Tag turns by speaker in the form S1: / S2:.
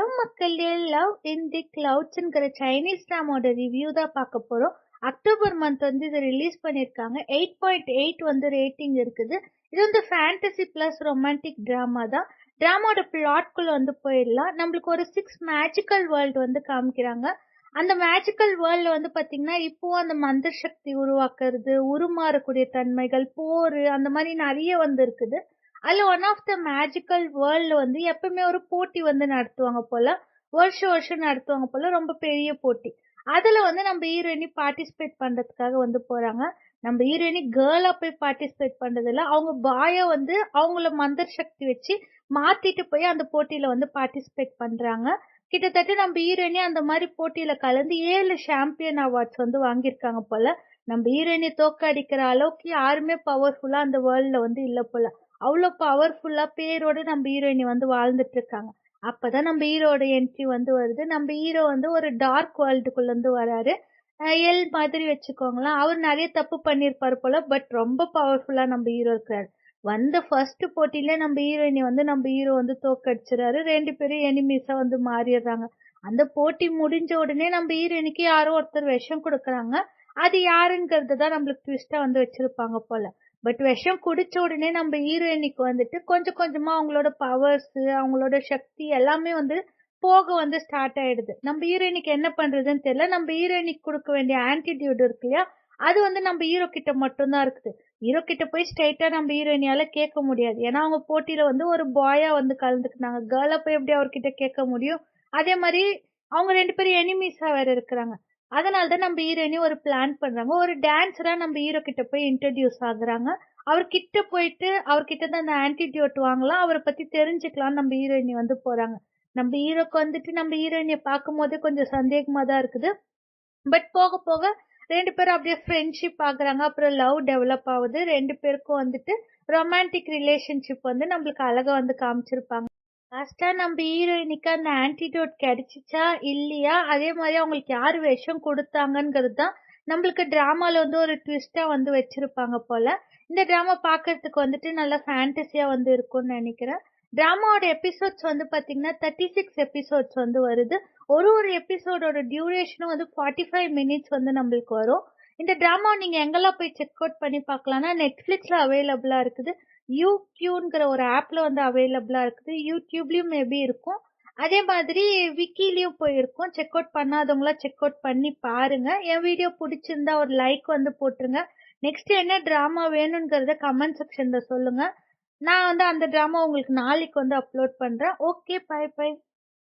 S1: Hello மக்களே! Love in the கிளவுட்ஸ்ங்கிற Chinese ட்ராமாவோட ரிவ்யூ தான் பார்க்க போறோம். அக்டோபர் மந்த் வந்து இத ரிலீஸ் பண்ணியிருக்காங்க. 8.8 வந்து ரேட்டிங் இருக்குது. இது வந்து ஃபேண்டசி பிளஸ் ரொமான்டிக் ட்ராமா தான். ட்ராமாவோட பிளாட்குள்ள வந்து போயிடலாம். நம்மளுக்கு ஒரு 6 மேஜிக்கல் வேர்ல்ட் வந்து காமிக்கிறாங்க. அந்த மேஜிக்கல் வேர்ல்ட்ல வந்து பார்த்தீங்கன்னா, இப்பவும் அந்த மந்திர சக்தி உருவாக்குறது, உருமாறக்கூடிய தன்மைகள், போரு அந்த மாரி நெறைய வந்து இருக்குது. அதுல ஒன் ஆஃப் த மேஜிக்கல் வேர்ல்ட்ல வந்து எப்பவுமே ஒரு போட்டி வந்து நடத்துவாங்க போல. வருஷம் வருஷம் நடத்துவாங்க போல. ரொம்ப பெரிய போட்டி. அதுல வந்து நம்ம ஹீரோயினி பார்ட்டிசிபேட் பண்றதுக்காக வந்து போறாங்க. நம்ம ஹீரோயினி கேர்லா போய் பார்ட்டிசிபேட் பண்றதில்ல. அவங்க பாயா வந்து அவங்கள மந்திர சக்தி வச்சு மாத்திட்டு போய் அந்த போட்டியில வந்து பார்ட்டிசிபேட் பண்றாங்க. கிட்டத்தட்ட நம்ம ஹீரோயினி அந்த மாரி போட்டியில கலந்து 7 சாம்பியன் அவார்ட்ஸ் வந்து வாங்கியிருக்காங்க போல. நம்ம ஹீரோயினிய தோற்கடிக்கிற அளவுக்கு யாருமே பவர்ஃபுல்லா அந்த வேர்ல்ட்ல வந்து இல்ல போல. அவ்ளோ பவர்ஃபுல்லா பேரோட நம்ம ஹீரோயினி வந்து வாழ்ந்துட்டு இருக்காங்க. அப்பதான் நம்ம ஹீரோட என்ட்ரி வந்து வருது. நம்ம ஹீரோ வந்து ஒரு டார்க் வேர்ல்டுக்குள்ள இருந்து வராரு. எல் மாதிரி வச்சுக்கோங்களேன். அவர் நெறைய தப்பு பண்ணியிருப்பாரு போல. பட் ரொம்ப பவர்ஃபுல்லா நம்ம ஹீரோ இருக்காரு. வந்த ஃபர்ஸ்ட் போட்டியிலே நம்ம ஹீரோயினி வந்து நம்ம ஹீரோ வந்து தோற்கடிச்சுறாரு. 2 பேரும் எனிமீஸா வந்து மாறிடுறாங்க. அந்த போட்டி முடிஞ்ச உடனே நம்ம ஹீரோயினிக்கு யாரோ ஒருத்தர் விஷம் குடுக்குறாங்க. அது யாருங்கிறது தான் நம்மளுக்கு ட்விஸ்ட்டா வந்து வச்சிருப்பாங்க போல. பட் விஷம் குடிச்ச உடனே நம்ம ஹீரோயினிக்கு வந்துட்டு கொஞ்சம் கொஞ்சமா அவங்களோட பவர்ஸு, அவங்களோட சக்தி எல்லாமே வந்து போக வந்து ஸ்டார்ட் ஆயிடுது. நம்ம ஹீரோயினிக்கு என்ன பண்றதுன்னு தெரியல. நம்ம ஹீரோயினிக்கு குடுக்க வேண்டிய ஆன்டிட்யூட் இருக்கு இல்லையா? அது வந்து நம்ம ஹீரோ கிட்ட மட்டும் தான் இருக்குது. ஹீரோ கிட்ட போய் ஸ்ட்ரெய்ட்டா நம்ம ஹீரோயினியால கேட்க முடியாது. ஏன்னா, அவங்க போட்டியில வந்து ஒரு பாயா வந்து கலந்துக்கிட்டாங்க. கேர்லா போய் எப்படி அவர்கிட்ட கேட்க முடியும்? அதே மாரி அவங்க 2 பேரும் எனிமீஸா வேற இருக்கிறாங்க. அதனால தான் நம்ம ஹீரோயினி ஒரு பிளான் பண்றாங்க. ஒரு டான்ஸரா நம்ம ஹீரோ கிட்ட போய் இன்ட்ரோடியூஸ் ஆகுறாங்க. அவர் கிட்ட போயிட்டு அவர்கிட்ட இருந்து அந்த ஆன்டிட்யூட் வாங்கலாம். அவர பத்தி தெரிஞ்சுக்கலாம்னு நம்ம ஹீரோயினி வந்து போறாங்க. நம்ம ஹீரோக்கு வந்துட்டு நம்ம ஹீரோயினிய பார்க்கும்போதே கொஞ்சம் சந்தேகமா தான் இருக்குது. பட் போக போக 2 பேரும் அப்படியே ஃப்ரெண்ட்ஷிப் ஆகுறாங்க. அப்புறம் லவ் டெவலப் ஆவுது. 2 பேருக்கும் வந்துட்டு ரொமான்டிக் ரிலேஷன்ஷிப் வந்து நம்மளுக்கு அழகா வந்து காமிச்சிருப்பாங்க. லாஸ்ட்டா நம்ம ஹீரோயினிக்கு அந்த ஆன்டிடோட் கிடைச்சுச்சா? இல்லையா? அதே மாரி அவங்களுக்கு யாரு விஷம் குடுத்தாங்கங்கிறது தான் நம்மளுக்கு டிராமால வந்து ஒரு ட்விஸ்ட்டா வந்து வச்சிருப்பாங்க போல. இந்த டிராமா பார்க்கறதுக்கு வந்துட்டு நல்லா ஃபேண்டஸியா வந்து இருக்கும்னு நெனைக்கிறேன். டிராமாவோட எபிசோட்ஸ் வந்து பார்த்தீங்கன்னா, 36 எபிசோட்ஸ் வந்து வருது. ஒரு எபிசோடோட டியூரேஷனும் வந்து 45 மினிட்ஸ் வந்து நம்மளுக்கு வரும். இந்த டிராமாவ நீங்க எங்கெல்லாம் போய் செக் அவுட் பண்ணி பார்க்கலாம்னா, Netflixல அவைலபிளா இருக்குது. யூக்யூங்கிற ஒரு ஆப்ல வந்து அவைலபிளா இருக்குது. யூடியூப்லயும் மேபி இருக்கும். அதே மாதிரி விக்கிலயும் போய் இருக்கும். செக் அவுட் பண்ணாதவங்கலாம் செக் அவுட் பண்ணி பாருங்க. என் வீடியோ புடிச்சிருந்தா ஒரு லைக் வந்து போட்டுருங்க. நெக்ஸ்ட் என்ன டிராமா வேணும்ங்கிறத கமெண்ட் செக்ஷன்ல சொல்லுங்க. நான் வந்து அந்த டிராமா உங்களுக்கு நாளைக்கு வந்து அப்லோட் பண்றேன். ஓகே. Bye by.